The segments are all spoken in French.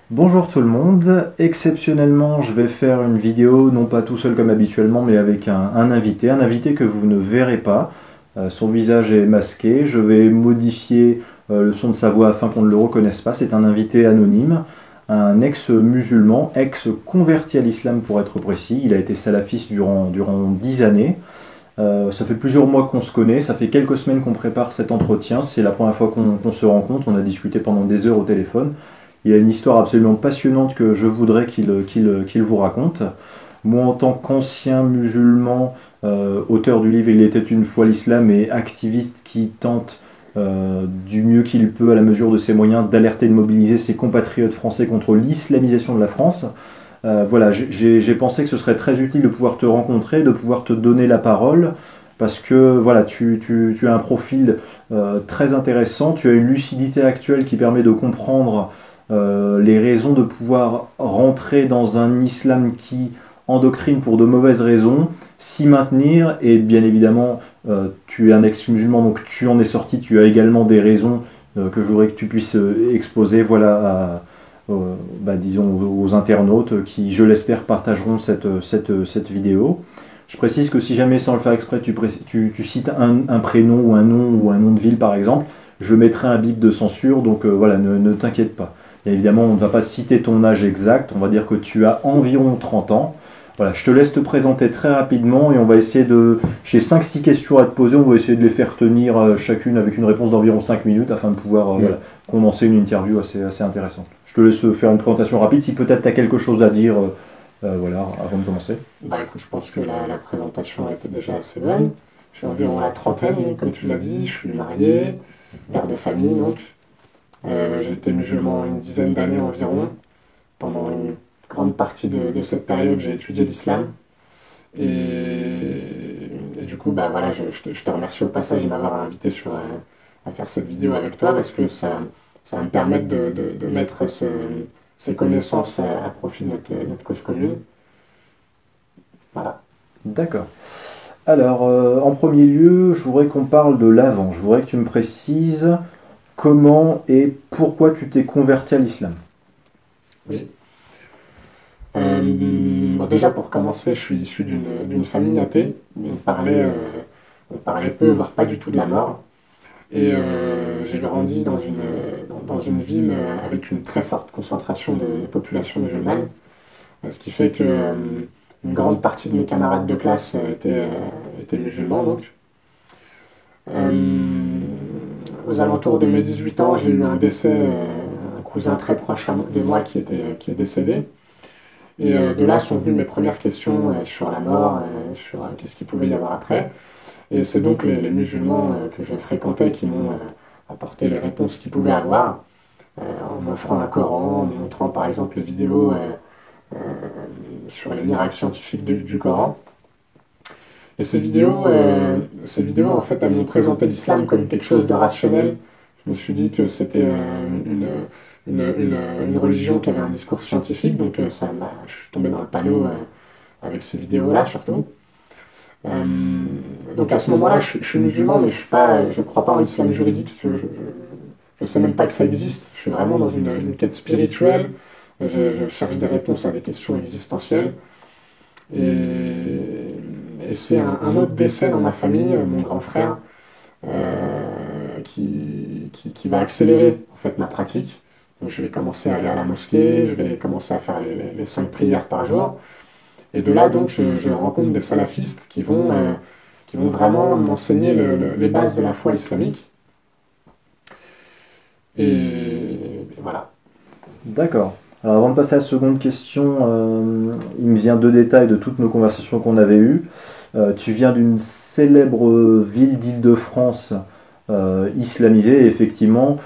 Bonjour tout le monde, exceptionnellement je vais faire une vidéo non pas tout seul comme habituellement mais avec un invité que vous ne verrez pas. Son visage est masqué, je vais modifier le son de sa voix afin qu'on ne le reconnaisse pas. C'est un invité anonyme, un ex-musulman, ex-converti à l'islam pour être précis. Il a été salafiste durant 10 années. Ça fait plusieurs mois qu'on se connaît, ça fait quelques semaines qu'on prépare cet entretien, c'est la première fois qu'on se rencontre, on a discuté pendant des heures au téléphone. Il a une histoire absolument passionnante que je voudrais qu'il vous raconte. Moi, en tant qu'ancien musulman, auteur du livre Il était une fois l'islam et activiste qui tente du mieux qu'il peut, à la mesure de ses moyens, d'alerter et de mobiliser ses compatriotes français contre l'islamisation de la France, voilà, j'ai pensé que ce serait très utile de pouvoir te rencontrer, de pouvoir te donner la parole, parce que voilà, tu as un profil très intéressant, tu as une lucidité actuelle qui permet de comprendre les raisons de pouvoir rentrer dans un islam qui endoctrine pour de mauvaises raisons, s'y maintenir, et bien évidemment, tu es un ex-musulman, donc tu en es sorti, tu as également des raisons que je voudrais que tu puisses exposer, voilà, disons, aux internautes qui, je l'espère, partageront cette vidéo. Je précise que si jamais, sans le faire exprès, tu cites un prénom ou un nom de ville, par exemple, je mettrai un bip de censure, donc voilà, ne t'inquiète pas. Et évidemment, on ne va pas citer ton âge exact, on va dire que tu as environ 30 ans. Voilà, je te laisse te présenter très rapidement et on va essayer de... J'ai 5-6 questions à te poser, on va essayer de les faire tenir chacune avec une réponse d'environ 5 minutes afin de pouvoir voilà, commencer une interview assez intéressante. Je te laisse faire une présentation rapide, si peut-être tu as quelque chose à dire voilà, avant de commencer. Bah écoute, je pense que la présentation était déjà assez bonne. J'ai environ la trentaine, comme tu l'as dit, je suis marié, père de famille donc. J'ai été musulman une dizaine d'années environ. Pendant une grande partie de cette période, j'ai étudié l'islam. Et du coup, bah voilà, je te remercie au passage de m'avoir invité à faire cette vidéo avec toi parce que ça va me permettre de mettre ces connaissances à profit de notre cause commune. Voilà. D'accord. Alors, en premier lieu, je voudrais qu'on parle de l'avant. Je voudrais que tu me précises comment et pourquoi tu t'es converti à l'islam. Oui. Bon, déjà pour commencer, je suis issu d'une famille athée. On parlait peu, voire pas du tout de la mort. Et j'ai grandi dans une ville avec une très forte concentration de population musulmane. Ce qui fait que une grande partie de mes camarades de classe étaient musulmans. Donc. Aux alentours de mes 18 ans, j'ai eu un décès, un cousin très proche de moi qui est décédé. Et de là sont venues mes premières questions sur la mort, sur qu'est-ce qu'il pouvait y avoir après. Et c'est donc les musulmans que je fréquentais qui m'ont apporté les réponses qu'ils pouvaient avoir, en m'offrant un Coran, en me montrant par exemple les vidéos sur les miracles scientifiques du Coran. Et ces vidéos, en fait, elles m'ont présenté l'islam comme quelque chose de rationnel. Je me suis dit que c'était une religion qui avait un discours scientifique, donc je suis tombé dans le panneau avec ces vidéos-là surtout. Donc à ce moment-là, je suis musulman, mais je ne crois pas en l'islam juridique. Je ne sais même pas que ça existe. Je suis vraiment dans une quête spirituelle. Je cherche des réponses à des questions existentielles. Et c'est un autre décès dans ma famille, mon grand frère, qui va accélérer en fait ma pratique. Donc, je vais commencer à aller à la mosquée, je vais commencer à faire les 5 prières par jour. Et de là, donc, je rencontre des salafistes qui vont vraiment m'enseigner les bases de la foi islamique. Et voilà. D'accord. Alors avant de passer à la seconde question, il me vient 2 détails de toutes nos conversations qu'on avait eues. Tu viens d'une célèbre ville d'Île-de-France islamisée, et effectivement,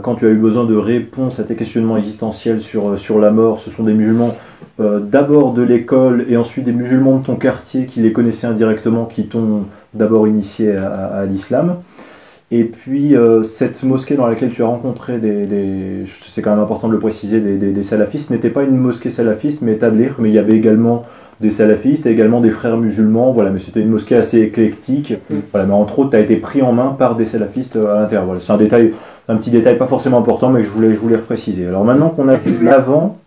quand tu as eu besoin de réponses à tes questionnements existentiels sur la mort, ce sont des musulmans d'abord de l'école et ensuite des musulmans de ton quartier qui les connaissaient indirectement, qui t'ont d'abord initié à l'islam. Et puis, cette mosquée dans laquelle tu as rencontré c'est quand même important de le préciser, des salafistes, n'était pas une mosquée salafiste, mais tabligh, mais il y avait également des salafistes et également des frères musulmans, voilà, mais c'était une mosquée assez éclectique, voilà, mais entre autres, tu as été pris en main par des salafistes à l'intérieur. Voilà, c'est un petit détail pas forcément important, mais que je voulais repréciser. Alors maintenant qu'on a vu l'avant,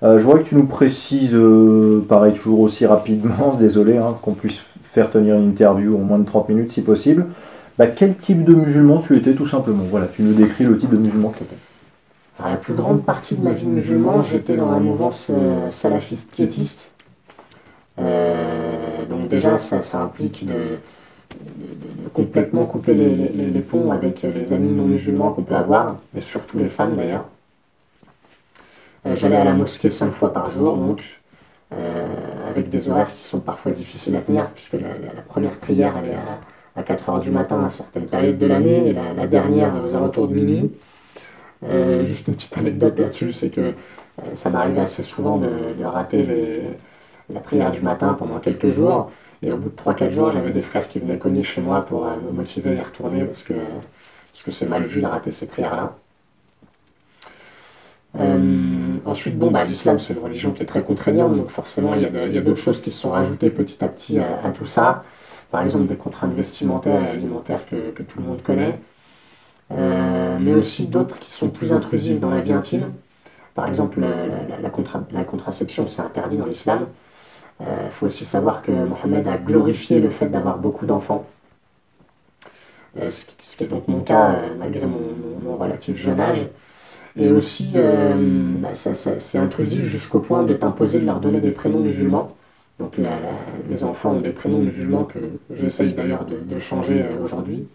je vois que tu nous précises, pareil, toujours aussi rapidement, désolé, hein, qu'on puisse faire tenir une interview en moins de 30 minutes si possible. Quel type de musulman tu étais tout simplement? Voilà, tu nous décris le type de musulman que tu étais. La plus grande partie de ma vie de musulman, j'étais dans la mouvance salafiste quiétiste. Donc déjà, ça implique de complètement couper les ponts avec les amis non musulmans qu'on peut avoir, et surtout les femmes d'ailleurs. J'allais à la mosquée 5 fois par jour, donc avec des horaires qui sont parfois difficiles à tenir, puisque la première prière elle est à 4 heures du matin à certaines périodes de l'année, et la dernière aux alentours de minuit. Juste une petite anecdote là-dessus, c'est que ça m'arrivait assez souvent de rater la prière du matin pendant quelques jours, et au bout de 3-4 jours, j'avais des frères qui venaient cogner chez moi pour me motiver à y retourner, parce que c'est mal vu de rater ces prières-là. Ensuite, l'islam c'est une religion qui est très contraignante, donc forcément il y a d'autres choses qui se sont rajoutées petit à petit à tout ça. Par exemple des contraintes vestimentaires et alimentaires que tout le monde connaît, mais aussi d'autres qui sont plus intrusives dans la vie intime. Par exemple, la contraception c'est interdit dans l'islam. Il faut aussi savoir que Mohammed a glorifié le fait d'avoir beaucoup d'enfants, ce qui est donc mon cas malgré mon relatif jeune âge. Et aussi, c'est intrusif jusqu'au point de t'imposer de leur donner des prénoms musulmans. Donc les enfants ont des prénoms musulmans que j'essaye d'ailleurs de changer aujourd'hui.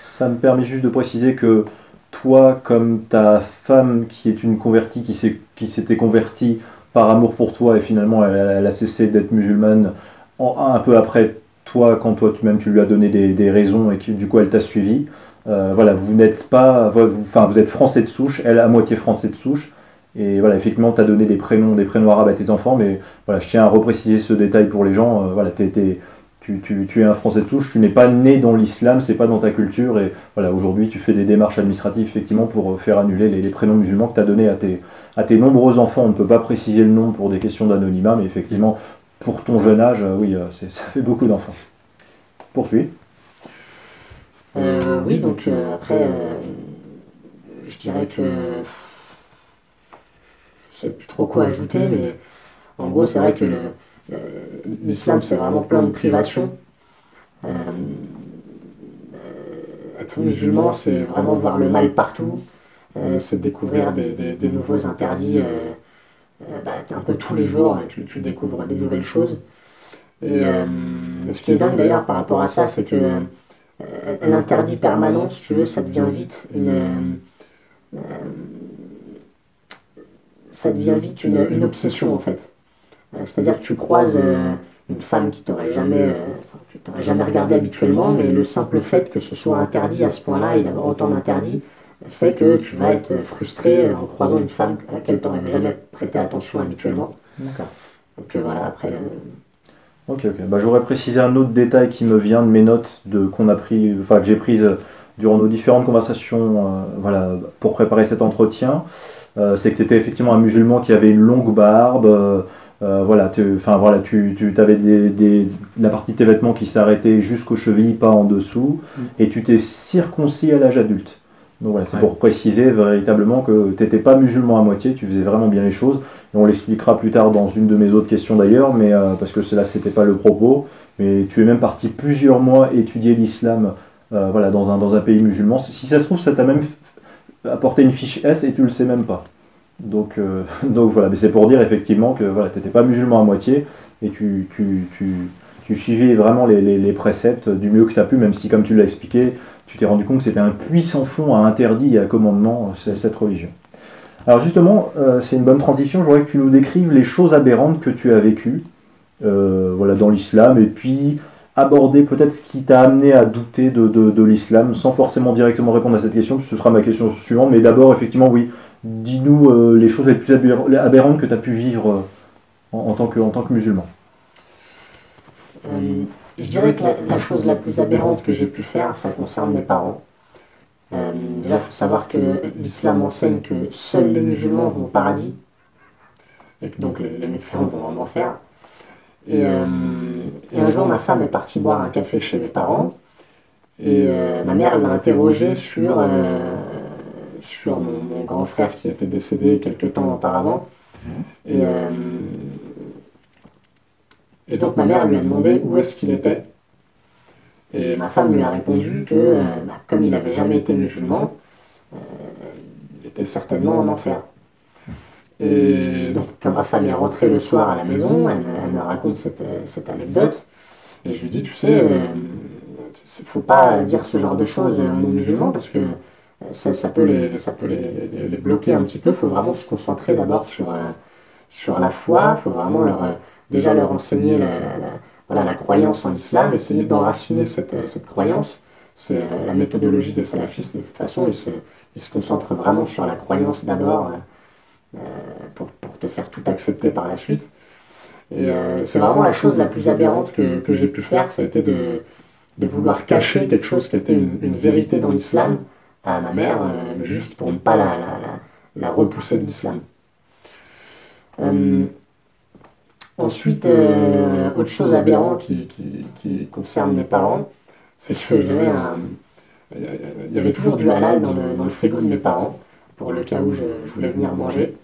Ça me permet juste de préciser que toi, comme ta femme qui est une convertie, qui s'était convertie par amour pour toi et finalement elle a cessé d'être musulmane un peu après toi, quand toi-même tu lui as donné des raisons et que du coup elle t'a suivi. Voilà, vous n'êtes pas, vous êtes français de souche, elle à moitié français de souche, et voilà, effectivement, tu as donné des prénoms arabes à tes enfants, mais voilà, je tiens à repréciser ce détail pour les gens. Voilà, tu es un français de souche, tu n'es pas né dans l'islam, c'est pas dans ta culture, et voilà, aujourd'hui, tu fais des démarches administratives effectivement pour faire annuler les prénoms musulmans que tu as donnés à tes nombreux enfants. On ne peut pas préciser le nom pour des questions d'anonymat, mais effectivement, pour ton jeune âge, oui, ça fait beaucoup d'enfants. Poursuis. Oui, donc après, je dirais que je sais plus trop quoi ajouter, mais en gros, c'est vrai que l'islam, c'est vraiment plein de privations. Être musulman, c'est vraiment voir le mal partout, c'est découvrir des nouveaux interdits un peu tous les jours, tu découvres des nouvelles choses. Et ce qui est dingue d'ailleurs par rapport à ça, c'est que l'interdit permanent, si tu veux, ça devient vite une obsession en fait. C'est-à-dire que tu croises une femme qui t'aurait jamais regardé habituellement, mais le simple fait que ce soit interdit à ce point-là et d'avoir autant d'interdits fait que tu vas être frustré en croisant une femme à laquelle tu n'aurais jamais prêté attention habituellement. D'accord. Donc voilà, après... Ok. J'aurais précisé un autre détail qui me vient de mes notes que j'ai prises durant nos différentes conversations pour préparer cet entretien. C'est que tu étais effectivement un musulman qui avait une longue barbe. Tu avais la partie de tes vêtements qui s'arrêtait jusqu'aux chevilles, pas en dessous, et tu t'es circoncis à l'âge adulte. Donc voilà, c'est pour préciser véritablement que tu n'étais pas musulman à moitié, tu faisais vraiment bien les choses. Et on l'expliquera plus tard dans une de mes autres questions d'ailleurs, mais parce que là c'était pas le propos. Mais tu es même parti plusieurs mois étudier l'islam, dans un pays musulman. Si ça se trouve, ça t'a même apporté une fiche S et tu le sais même pas. Donc voilà, mais c'est pour dire effectivement que voilà, tu n'étais pas musulman à moitié et tu suivais vraiment les préceptes du mieux que tu as pu, même si, comme tu l'as expliqué, tu t'es rendu compte que c'était un puits sans fond, à interdit et à commandement, cette religion. Alors justement, c'est une bonne transition, je voudrais que tu nous décrives les choses aberrantes que tu as vécues dans l'islam, et puis aborder peut-être ce qui t'a amené à douter de l'islam, sans forcément directement répondre à cette question, puis ce sera ma question suivante, mais d'abord, effectivement, oui, dis-nous les choses les plus aberrantes que tu as pu vivre en tant que musulman. Je dirais que la chose la plus aberrante que j'ai pu faire, ça concerne mes parents. Déjà, il faut savoir que l'islam enseigne que seuls les musulmans vont au paradis, et que donc les mécréants vont en enfer. Et un jour, ma femme est partie boire un café chez mes parents, et ma mère l'a interrogée sur mon grand frère qui était décédé quelques temps auparavant. Et, et donc ma mère lui a demandé où est-ce qu'il était. Et ma femme lui a répondu que comme il n'avait jamais été musulman, il était certainement en enfer. Et donc quand ma femme est rentrée le soir à la maison, elle me raconte cette anecdote. Et je lui dis, tu sais, il ne faut pas dire ce genre de choses aux non-musulmans parce que ça peut les bloquer un petit peu. Il faut vraiment se concentrer d'abord sur la foi. Il faut vraiment déjà leur enseigner la croyance en l'islam, essayer d'enraciner cette croyance. C'est la méthodologie des salafistes. De toute façon, ils se concentrent vraiment sur la croyance d'abord pour te faire tout accepter par la suite. Et c'est vraiment la chose la plus aberrante que j'ai pu faire, ça a été de vouloir cacher quelque chose qui était une vérité dans l'islam à ma mère, juste pour ne pas la repousser de l'islam. Ensuite, autre chose aberrante qui concerne mes parents, c'est que il y avait toujours du halal dans le frigo de mes parents, pour le cas où je voulais venir manger.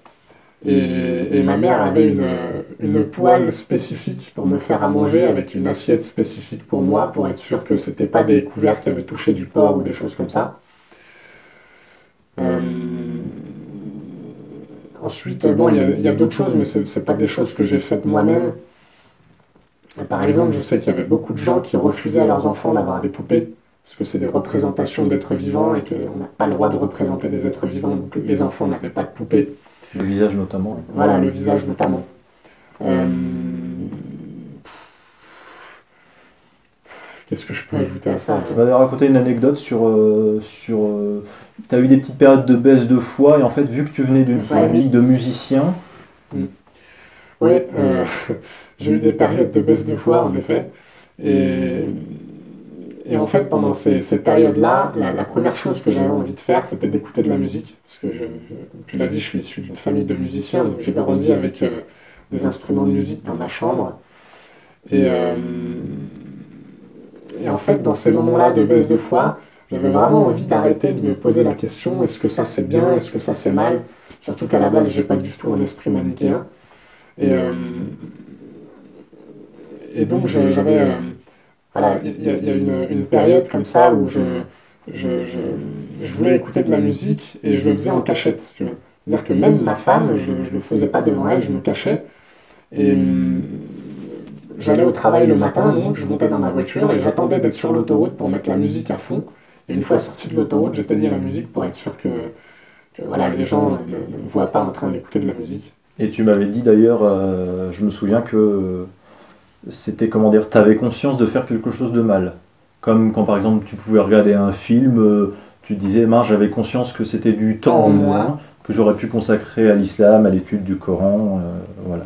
Et ma mère avait une poêle spécifique pour me faire à manger, avec une assiette spécifique pour moi, pour être sûr que c'était pas des couverts qui avaient touché du porc ou des choses comme ça. Ensuite, bon, il y a d'autres choses, mais c'est pas des choses que j'ai faites moi-même. Par exemple, je sais qu'il y avait beaucoup de gens qui refusaient à leurs enfants d'avoir des poupées, parce que c'est des représentations d'êtres vivants et qu'on n'a pas le droit de représenter des êtres vivants, donc les enfants n'avaient pas de poupées. Le visage notamment. Voilà, le visage notamment. Qu'est-ce que je peux ajouter à ça? Tu m'avais raconté une anecdote sur tu as eu des petites périodes de baisse de foi, et en fait, vu que tu venais d'une famille de musiciens... Oui, j'ai eu des périodes de baisse de foi, en effet. Et en fait, pendant ces périodes-là, la première chose que j'avais envie de faire, c'était d'écouter de la musique. Parce que, tu l'as dit, je suis issu d'une famille de musiciens, donc j'ai grandi avec des instruments de musique dans ma chambre. Et en fait, dans ces moments-là de baisse de foi, j'avais vraiment envie d'arrêter de me poser la question, est-ce que ça c'est bien, est-ce que ça c'est mal? Surtout qu'à la base, j'ai pas du tout un esprit manichéen. Et donc, j'avais... voilà, il y a une période comme ça où je voulais écouter de la musique et je le faisais en cachette. C'est-à-dire que même ma femme, je ne le faisais pas devant elle, je me cachais. Et j'allais au travail le matin, donc je montais dans ma voiture et j'attendais d'être sur l'autoroute pour mettre la musique à fond. Et une fois sorti de l'autoroute, j'éteignais la musique pour être sûr que voilà, les gens ne me voient pas en train d'écouter de la musique. Et tu m'avais dit d'ailleurs, je me souviens que c'était, comment dire, tu avais conscience de faire quelque chose de mal. Comme quand par exemple tu pouvais regarder un film, tu te disais, j'avais conscience que c'était du temps en moins, que j'aurais pu consacrer à l'islam, à l'étude du Coran, voilà.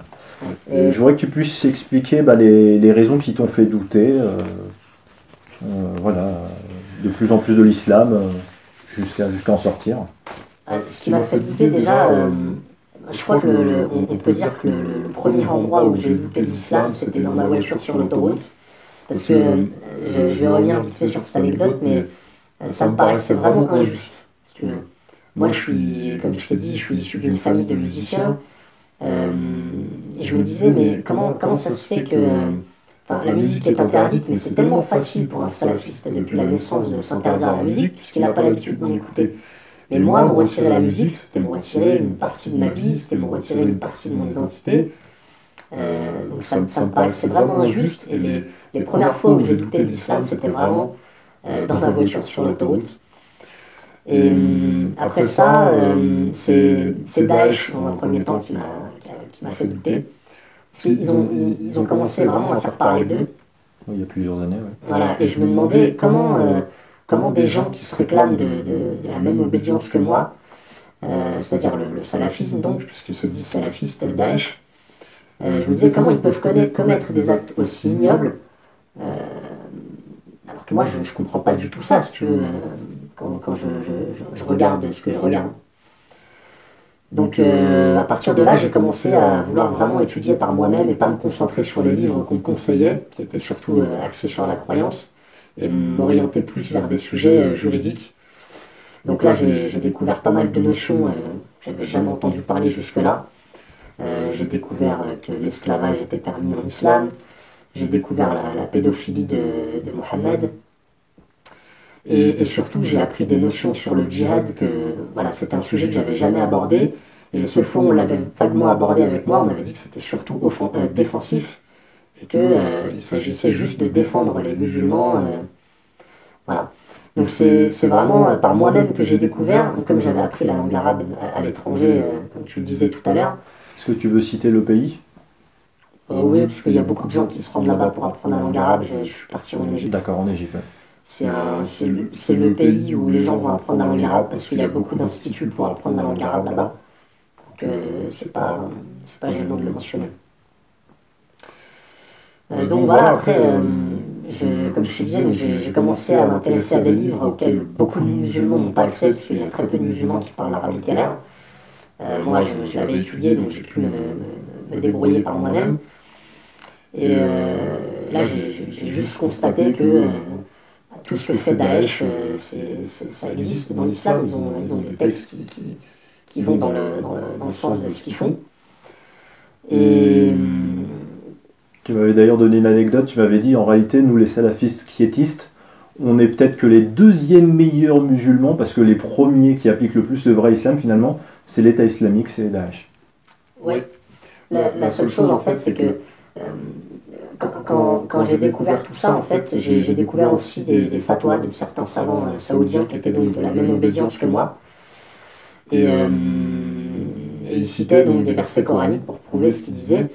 Et je voudrais que tu puisses expliquer les raisons qui t'ont fait douter, voilà, de plus en plus de l'islam, jusqu'à en sortir. Ce qui m'a fait douter déjà, je crois qu'on peut dire que le premier endroit où j'ai douté de l'islam, c'était dans ma voiture sur l'autoroute. Parce que, je vais revenir vite fait sur cette anecdote, mais ça me paraissait vraiment injuste. Moi, comme je t'ai dit, je suis issu d'une famille de musiciens. Et je me disais, mais comment ça se fait que... la musique est interdite, mais c'est tellement facile pour un salafiste depuis la naissance de s'interdire la musique, puisqu'il n'a pas l'habitude d'en écouter. Mais moi, me retirer la musique, c'était me retirer une partie de ma vie, c'était me retirer une partie de mon identité. Donc ça me paraissait vraiment injuste. Et les premières fois où j'ai douté de l'islam, c'était vraiment dans ma voiture sur l'autoroute. Et après ça, c'est Daesh, dans un premier temps, qui m'a fait douter. Parce qu'ils ont commencé vraiment à faire parler d'eux. Oui, il y a plusieurs années, oui. Voilà, et je me demandais comment des gens qui se réclament de la même obédience que moi, c'est-à-dire le salafisme donc, puisqu'ils se disent salafistes, Daesh, je me disais comment ils peuvent commettre des actes aussi ignobles Alors que moi, je ne comprends pas du tout ça, si tu veux, quand je regarde ce que je regarde. Donc à partir de là, j'ai commencé à vouloir vraiment étudier par moi-même et pas me concentrer sur les livres qu'on me conseillait, qui étaient surtout axés sur la croyance, et m'orienter plus vers des sujets juridiques. Donc là, j'ai découvert pas mal de notions que j'avais jamais entendu parler jusque-là. J'ai découvert que l'esclavage était permis en islam. J'ai découvert la pédophilie de Mohammed. Et surtout, j'ai appris des notions sur le djihad, que voilà, c'était un sujet que j'avais jamais abordé. Et les seules fois où on l'avait vaguement abordé avec moi, on m'avait dit que c'était surtout défensif et qu'il s'agissait juste de défendre les musulmans. Voilà. Donc c'est vraiment par moi-même que j'ai découvert, comme j'avais appris la langue arabe à l'étranger, comme tu le disais tout à l'heure. Est-ce que tu veux citer le pays? Oui, parce qu'il y a beaucoup de gens qui se rendent là-bas pour apprendre la langue arabe. Je suis parti en Égypte. D'accord, en Égypte. Ouais. C'est le pays où les gens vont apprendre la langue arabe parce qu'il y a beaucoup d'instituts pour apprendre la langue arabe là-bas. Donc c'est pas gênant de le mentionner. Donc voilà, après, comme je te disais, j'ai commencé à m'intéresser à des livres auxquels beaucoup de musulmans n'ont pas accès, parce qu'il y a très peu de musulmans qui parlent l'arabe littéraire. Moi, je l'avais étudié, donc j'ai pu me débrouiller par moi-même. Et là, j'ai juste constaté que tout ce que fait Daesh, ça existe dans l'islam. Ils ont des textes qui vont dans le sens de ce qu'ils font. Et tu m'avais d'ailleurs donné une anecdote, tu m'avais dit en réalité, nous les salafistes quiétistes, on est peut-être que les deuxièmes meilleurs musulmans, parce que les premiers qui appliquent le plus le vrai islam finalement, c'est l'État islamique, c'est Daesh. Oui, la seule chose en fait, c'est que quand j'ai découvert tout ça, en fait, j'ai découvert aussi des fatwas de certains savants saoudiens qui étaient donc de la même obédience que moi. Et ils citaient donc des versets coraniques pour prouver ce qu'ils disaient.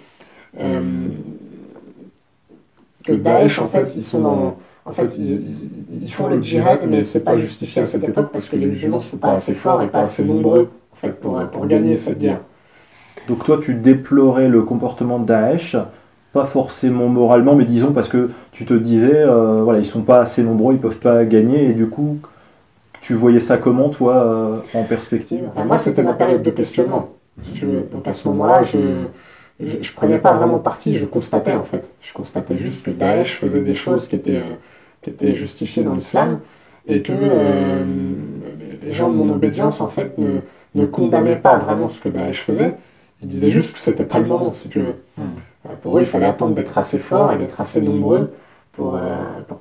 Que Daesh, en fait, ils font le djihad, mais c'est pas justifié à cette époque parce que les musulmans sont pas assez forts et pas assez nombreux en fait, pour gagner cette guerre. Donc toi, tu déplorais le comportement de Daesh, pas forcément moralement, mais disons parce que tu te disais, voilà, ils sont pas assez nombreux, ils peuvent pas gagner, et du coup, tu voyais ça comment, toi, en perspective? Moi, c'était ma période de questionnement. Si tu veux. Donc à ce moment-là, je prenais pas vraiment parti, je constatais en fait. Je constatais juste que Daesh faisait des choses qui étaient justifiées dans l'islam et que les gens de mon obédience en fait ne condamnaient pas vraiment ce que Daesh faisait. Ils disaient juste que c'était pas le moment, si tu veux. Pour eux, il fallait attendre d'être assez fort et d'être assez nombreux pour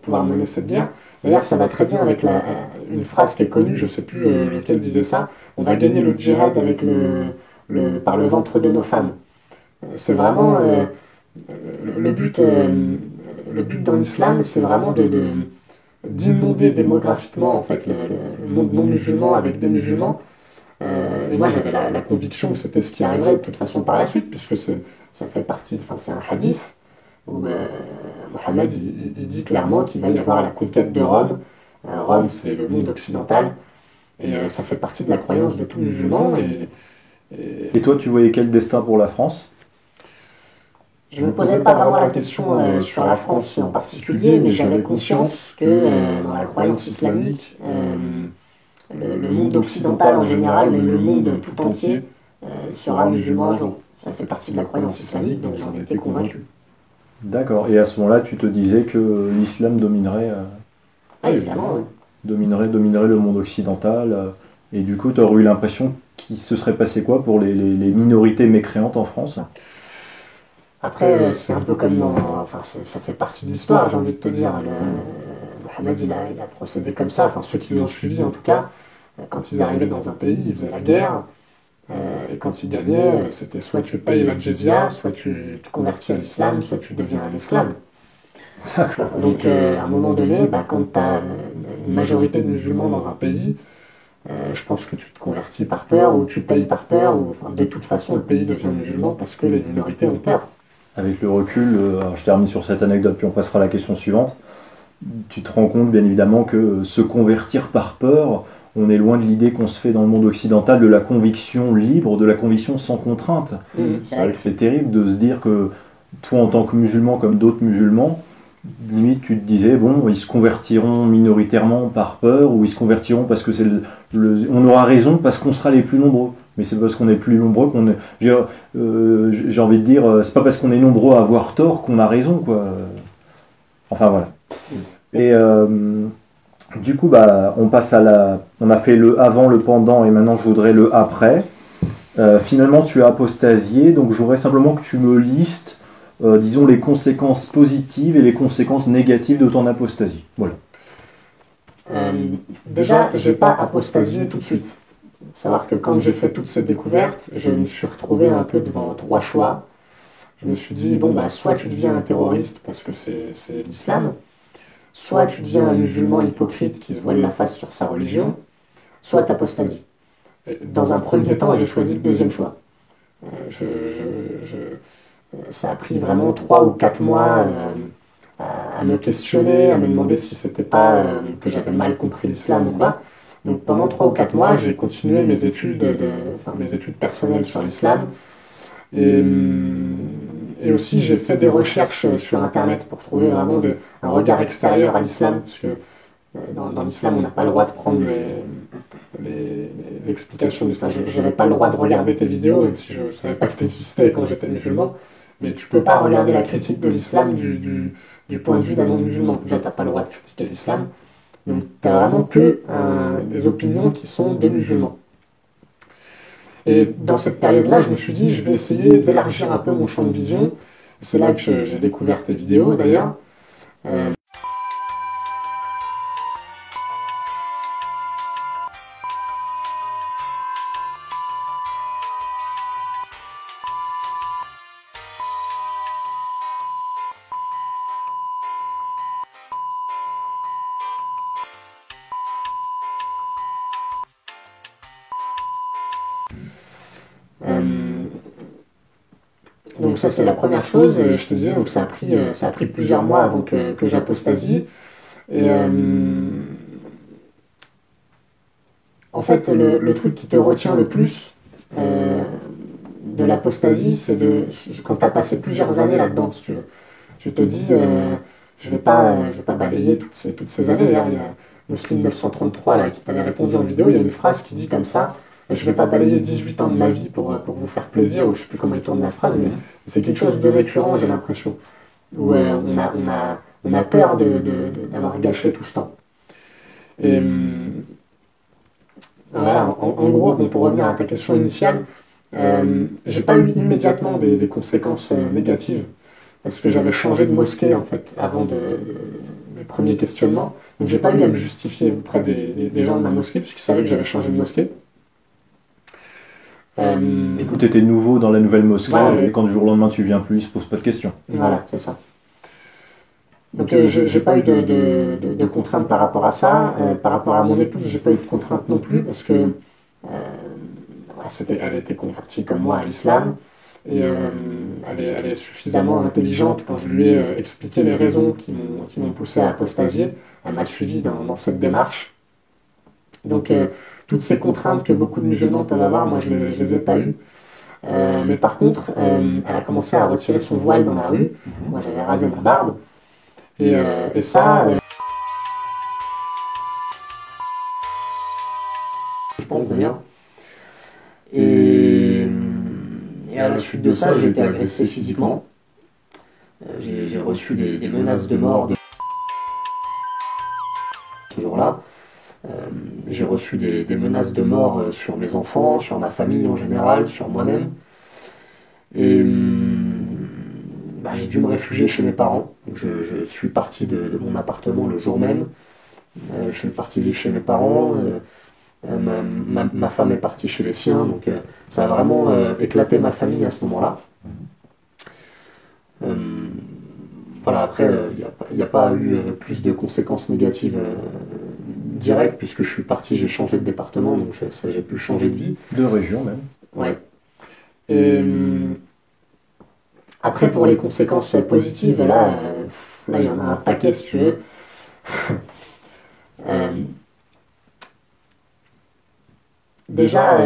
pouvoir mener cette guerre. D'ailleurs, ça va très bien avec une phrase qui est connue, je sais plus lequel disait ça. On va gagner le djihad avec par le ventre de nos femmes. C'est vraiment le but dans l'islam, c'est vraiment d'inonder démographiquement en fait le monde non musulman avec des musulmans. Et moi j'avais la conviction que c'était ce qui arriverait de toute façon par la suite, puisque ça fait partie, c'est un hadith où Mohammed il dit clairement qu'il va y avoir la conquête de Rome. Rome c'est le monde occidental et ça fait partie de la croyance de tout musulman. Et toi tu voyais quel destin pour la France? Je ne me posais pas vraiment la question sur la France en particulier, mais j'avais conscience que dans la croyance islamique, le monde occidental en général, même le monde tout entier, sera musulman un jour. Ça fait partie de la croyance islamique, donc j'en étais convaincu. D'accord, et à ce moment-là, tu te disais que l'islam dominerait, évidemment, oui. dominerait le monde occidental, et du coup, tu aurais eu l'impression qu'il se serait passé quoi pour les minorités mécréantes en France? Après, c'est un peu comme ça fait partie de l'histoire, j'ai envie de te dire. Mohammed, il a procédé comme ça, ceux qui l'ont suivi en tout cas, quand ils arrivaient dans un pays, ils faisaient la guerre, et quand ils gagnaient, c'était soit tu payes la jizya, soit tu te convertis à l'islam, soit tu deviens un esclave. Donc à un moment donné, quand tu as une majorité de musulmans dans un pays, je pense que tu te convertis par peur, ou tu payes par peur, ou de toute façon le pays devient musulman parce que les minorités ont peur. Avec le recul, je termine sur cette anecdote, puis on passera à la question suivante. Tu te rends compte, bien évidemment, que se convertir par peur, on est loin de l'idée qu'on se fait dans le monde occidental de la conviction libre, de la conviction sans contrainte. C'est vrai que c'est terrible de se dire que toi, en tant que musulman, comme d'autres musulmans, limite tu te disais, bon, ils se convertiront minoritairement par peur, ou ils se convertiront parce que on aura raison parce qu'on sera les plus nombreux. Mais c'est parce qu'on est plus nombreux qu'on est. J'ai envie de dire, c'est pas parce qu'on est nombreux à avoir tort qu'on a raison, quoi. Enfin voilà. Et du coup, bah, on passe on a fait le avant, le pendant, et maintenant je voudrais le après. Finalement, tu as apostasié, donc je voudrais simplement que tu me listes, disons, les conséquences positives et les conséquences négatives de ton apostasie. Voilà. Déjà, j'ai pas apostasié tout de suite. Faut savoir que quand j'ai fait toutes ces découvertes, je me suis retrouvé un peu devant trois choix. Je me suis dit, bon, bah, soit tu deviens un terroriste parce que c'est l'islam, soit tu deviens un musulman hypocrite qui se voile la face sur sa religion, soit t'apostasies. Dans un premier temps, j'ai choisi le deuxième choix. Ça a pris vraiment 3 ou 4 mois à me questionner, à me demander si c'était pas que j'avais mal compris l'islam ou pas. Donc pendant 3 ou 4 mois, j'ai continué mes études, mes études personnelles sur l'islam. Et aussi, j'ai fait des recherches sur Internet pour trouver vraiment un regard extérieur à l'islam, parce que dans l'islam, on n'a pas le droit de prendre les explications. Enfin, je n'avais pas le droit de regarder tes vidéos, même si je ne savais pas que tu existais quand j'étais musulman. Mais tu peux pas regarder la critique de l'islam du point de vue d'un non-musulman. Déjà, tu n'as pas le droit de critiquer l'islam. Donc, tu n'as vraiment que des opinions qui sont de musulmans. Et dans cette période-là, je me suis dit, je vais essayer d'élargir un peu mon champ de vision. C'est là que j'ai découvert tes vidéos, d'ailleurs. Donc ça c'est la première chose, je te disais, donc ça a pris plusieurs mois avant que j'apostasie. Et en fait le truc qui te retient le plus de l'apostasie, c'est quand tu as passé plusieurs années là-dedans, si tu veux. Tu te dis, je vais pas balayer toutes ces années. Hein. Il y a Muslim 933 là, qui t'avait répondu en vidéo, il y a une phrase qui dit comme ça, je ne vais pas balayer 18 ans de ma vie pour vous faire plaisir, ou je ne sais plus comment il tourne la phrase, mais c'est quelque chose de récurrent, j'ai l'impression, où on a peur d'avoir gâché tout ce temps. Et voilà, en gros, bon, pour revenir à ta question initiale, j'ai pas eu immédiatement des conséquences négatives, parce que j'avais changé de mosquée, en fait, avant mes premiers questionnements. Donc j'ai pas eu à me justifier auprès des gens de ma mosquée, puisqu'ils savaient que j'avais changé de mosquée. Écoute, tu étais nouveau dans la nouvelle mosquée, voilà, et quand du jour au lendemain tu viens plus, ils se posent pas de questions. Voilà, c'est ça. Donc j'ai pas eu de contraintes par rapport à ça. Par rapport à mon épouse, j'ai pas eu de contraintes non plus, parce que elle était convertie comme moi à l'islam, et elle est suffisamment intelligente. Quand je lui ai expliqué les raisons qui m'ont poussé à apostasier, elle m'a suivi dans cette démarche. Donc toutes ces contraintes que beaucoup de musulmans peuvent avoir, moi je les ai pas eues. Mais par contre, elle a commencé à retirer son voile dans la rue. Moi j'avais rasé ma barbe. Et ça, je pense d'ailleurs. Et à la suite de ça, j'ai été agressé physiquement. J'ai reçu des menaces de mort ce jour-là. J'ai reçu des menaces de mort sur mes enfants, sur ma famille en général, sur moi-même. Et j'ai dû me réfugier chez mes parents. Donc je suis parti de mon appartement le jour même. Je suis parti vivre chez mes parents. Ma femme est partie chez les siens. Donc ça a vraiment éclaté ma famille à ce moment-là. Voilà, après, il n'y a pas eu plus de conséquences négatives directes, puisque je suis parti, j'ai changé de département, donc j'ai pu changer de vie. De région même. Ouais. Et après, pour les conséquences positives, là, il y en a un paquet, si tu veux. Déjà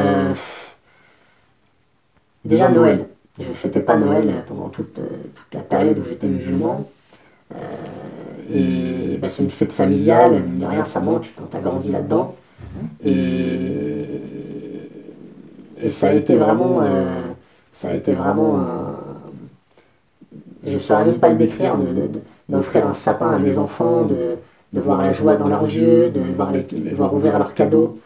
Noël. Je ne fêtais pas Noël pendant toute la période où j'étais musulman. Et c'est une fête familiale, mine de rien, ça manque quand t'as grandi là-dedans. Et, et ça a été vraiment, je ne saurais même pas le décrire, d'offrir un sapin à mes enfants, de voir la joie dans leurs yeux, de voir les voir ouvrir leurs cadeaux.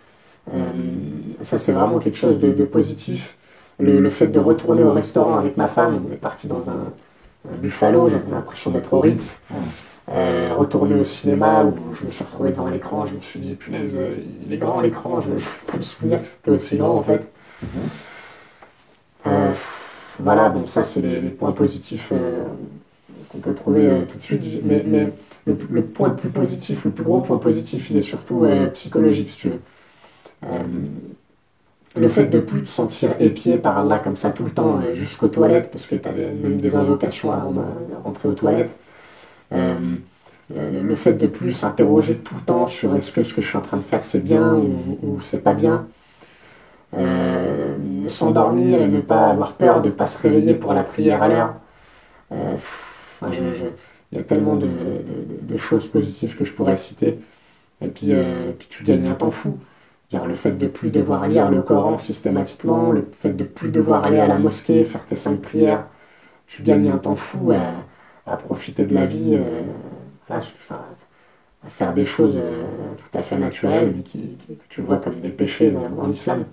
Ça, c'est vraiment quelque chose de positif. Le fait de retourner au restaurant avec ma femme, on est parti dans un Buffalo, j'avais l'impression d'être au Ritz. Retourner au cinéma où je me suis retrouvé devant l'écran, je me suis dit, punaise, il est grand l'écran, je ne peux pas me souvenir que c'était aussi grand en fait. Voilà, bon, ça c'est les points positifs qu'on peut trouver tout de suite. Mais le point le plus positif, le plus gros point positif, il est surtout psychologique, si tu veux. Le fait de plus te sentir épié par Allah comme ça tout le temps, jusqu'aux toilettes, parce que tu as même des invocations avant de rentrer aux toilettes. Le fait de plus s'interroger tout le temps sur est-ce que ce que je suis en train de faire c'est bien ou c'est pas bien. S'endormir et ne pas avoir peur de ne pas se réveiller pour la prière à l'heure. Il y a tellement de choses positives que je pourrais citer. Et puis tu gagnes un temps fou. Le fait de plus devoir lire le Coran systématiquement, le fait de plus devoir aller à la mosquée, faire tes 5 prières, tu gagnes un temps fou à profiter de la vie, à faire des choses tout à fait naturelles, mais que tu vois comme des péchés dans l'islam.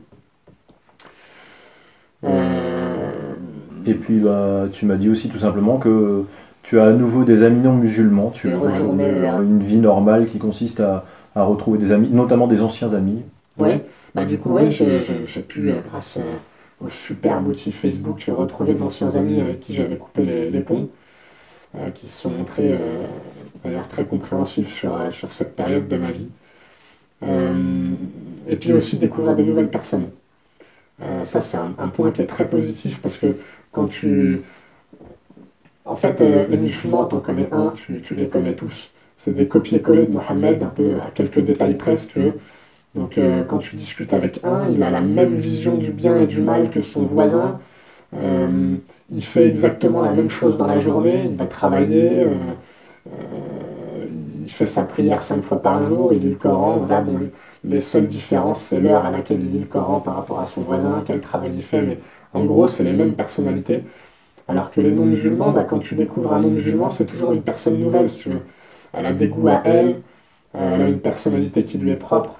Et puis tu m'as dit aussi tout simplement que tu as à nouveau des amis non musulmans, tu retournes vers une vie normale qui consiste à retrouver des amis, notamment des anciens amis. Oui, du coup, j'ai pu, grâce au super outil Facebook, retrouver d'anciens amis avec qui j'avais coupé les ponts, qui se sont montrés d'ailleurs très compréhensifs sur cette période de ma vie. Et puis aussi découvrir de nouvelles personnes. Ça, c'est un point qui est très positif parce que quand tu... En fait, les musulmans, t'en connais un, tu les connais tous. C'est des copier-coller de Mohammed, un peu à quelques détails près, si tu veux. Donc quand tu discutes avec un, il a la même vision du bien et du mal que son voisin. Il fait exactement la même chose dans la journée, il va travailler, il fait sa prière 5 fois par jour, il lit le Coran. Voilà, bon, les seules différences, c'est l'heure à laquelle il lit le Coran par rapport à son voisin, quel travail il fait, mais en gros, c'est les mêmes personnalités. Alors que les non-musulmans, quand tu découvres un non-musulman, c'est toujours une personne nouvelle, si tu veux. Elle a des goûts à elle, elle a une personnalité qui lui est propre.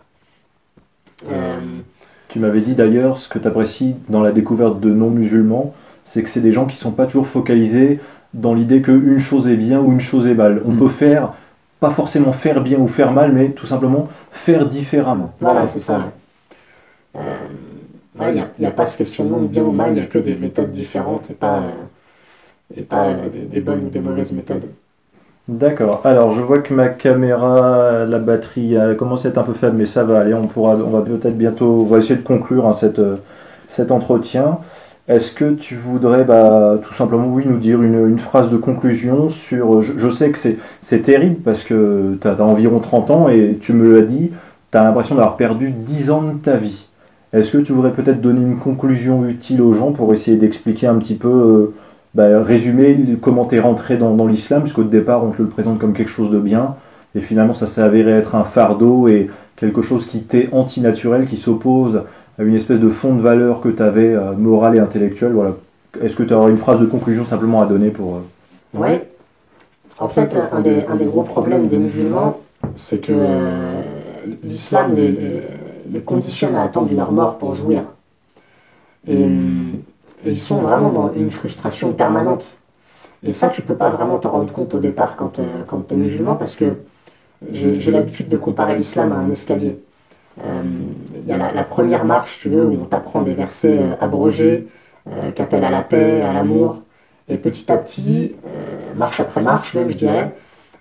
Tu m'avais dit d'ailleurs, ce que tu apprécies dans la découverte de non-musulmans, c'est que c'est des gens qui ne sont pas toujours focalisés dans l'idée qu'une chose est bien ou une chose est mal. On peut pas forcément faire bien ou faire mal, mais tout simplement faire différemment. Voilà, c'est ça. Il n'y a pas ce questionnement de bien ou mal, il n'y a que des méthodes différentes et pas des bonnes ou des mauvaises méthodes. D'accord. Alors, je vois que ma caméra, la batterie a commencé à être un peu faible, mais ça va aller. On va peut-être bientôt, on va essayer de conclure cet entretien. Est-ce que tu voudrais tout simplement, oui, nous dire une phrase de conclusion sur... Je sais que c'est terrible parce que tu as environ 30 ans et tu me l'as dit, tu as l'impression d'avoir perdu 10 ans de ta vie. Est-ce que tu voudrais peut-être donner une conclusion utile aux gens pour essayer d'expliquer un petit peu... résumer comment tu es rentré dans l'islam, puisqu'au départ on te le présente comme quelque chose de bien, et finalement ça s'est avéré être un fardeau et quelque chose qui t'est antinaturel, qui s'oppose à une espèce de fond de valeur que tu avais, moral et intellectuel. Voilà. Est-ce que tu aurais une phrase de conclusion simplement à donner pour... Oui. En fait, un des gros problèmes des musulmans, c'est que l'islam les conditionne à attendre leur mort pour jouir. Et ils sont vraiment dans une frustration permanente. Et ça, tu peux pas vraiment t'en rendre compte au départ quand tu es musulman, parce que j'ai l'habitude de comparer l'islam à un escalier. Il y a la première marche, tu veux, où on t'apprend des versets abrogés, qui appellent à la paix, à l'amour. Et petit à petit, marche après marche même, je dirais,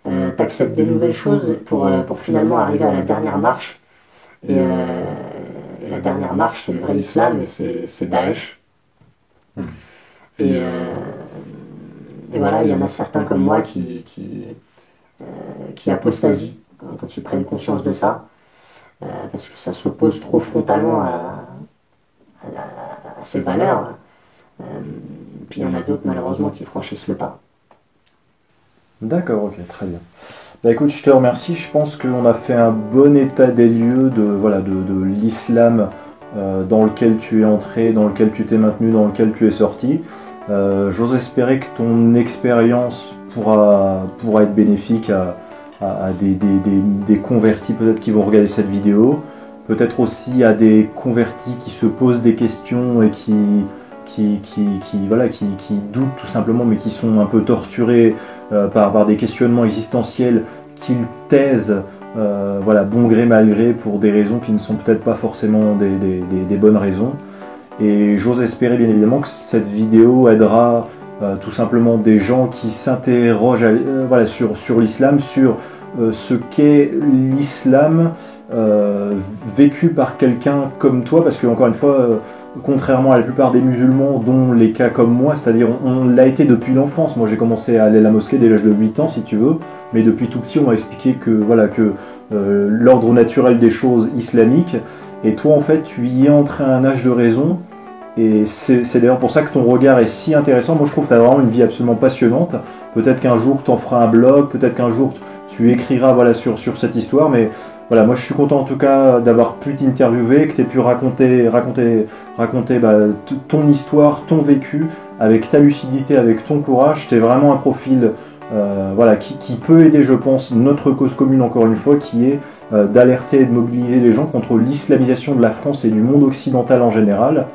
tu acceptes des nouvelles choses pour finalement arriver à la dernière marche. Et la dernière marche, c'est le vrai islam, et c'est Daesh. Et voilà, il y en a certains comme moi qui apostasient quand ils prennent conscience de ça, parce que ça s'oppose trop frontalement à ces valeurs. Puis il y en a d'autres malheureusement qui franchissent le pas. D'accord, ok, très bien. Bah écoute, je te remercie. Je pense qu'on a fait un bon état des lieux de, voilà, de l'islam dans lequel tu es entré, dans lequel tu t'es maintenu, dans lequel tu es sorti. J'ose espérer que ton expérience pourra être bénéfique à des convertis peut-être qui vont regarder cette vidéo, peut-être aussi à des convertis qui se posent des questions et qui doutent tout simplement, mais qui sont un peu torturés par des questionnements existentiels qu'ils taisent voilà, bon gré mal gré pour des raisons qui ne sont peut-être pas forcément des bonnes raisons. Et j'ose espérer bien évidemment que cette vidéo aidera tout simplement des gens qui s'interrogent voilà, sur l'islam, sur ce qu'est l'islam vécu par quelqu'un comme toi, parce que encore une fois, contrairement à la plupart des musulmans, dont les cas comme moi, c'est-à-dire on l'a été depuis l'enfance. Moi j'ai commencé à aller à la mosquée dès l'âge de 8 ans si tu veux, mais depuis tout petit on m'a expliqué que, voilà, que l'ordre naturel des choses islamiques, et toi en fait tu y es entré à un âge de raison. Et c'est d'ailleurs pour ça que ton regard est si intéressant. Moi je trouve que tu as vraiment une vie absolument passionnante. Peut-être qu'un jour tu en feras un blog, peut-être qu'un jour tu écriras voilà, sur cette histoire, mais voilà, moi je suis content en tout cas d'avoir pu t'interviewer, que tu aies pu raconter bah, ton histoire, ton vécu, avec ta lucidité, avec ton courage. Tu es vraiment un profil voilà, qui peut aider, je pense, notre cause commune encore une fois, qui est d'alerter et de mobiliser les gens contre l'islamisation de la France et du monde occidental en général.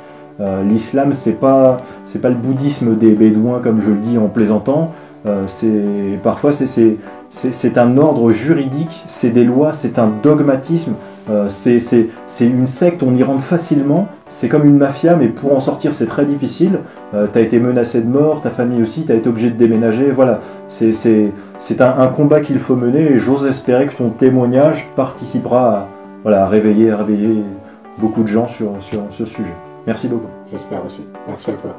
L'islam, c'est pas le bouddhisme des bédouins comme je le dis en plaisantant. Parfois c'est un ordre juridique, c'est des lois, c'est un dogmatisme, c'est une secte, on y rentre facilement, c'est comme une mafia, mais pour en sortir c'est très difficile. T'as été menacé de mort, ta famille aussi, t'as été obligé de déménager, voilà. C'est un combat qu'il faut mener, et j'ose espérer que ton témoignage participera voilà, à réveiller beaucoup de gens sur ce sujet. Merci beaucoup. J'espère aussi. Merci à toi.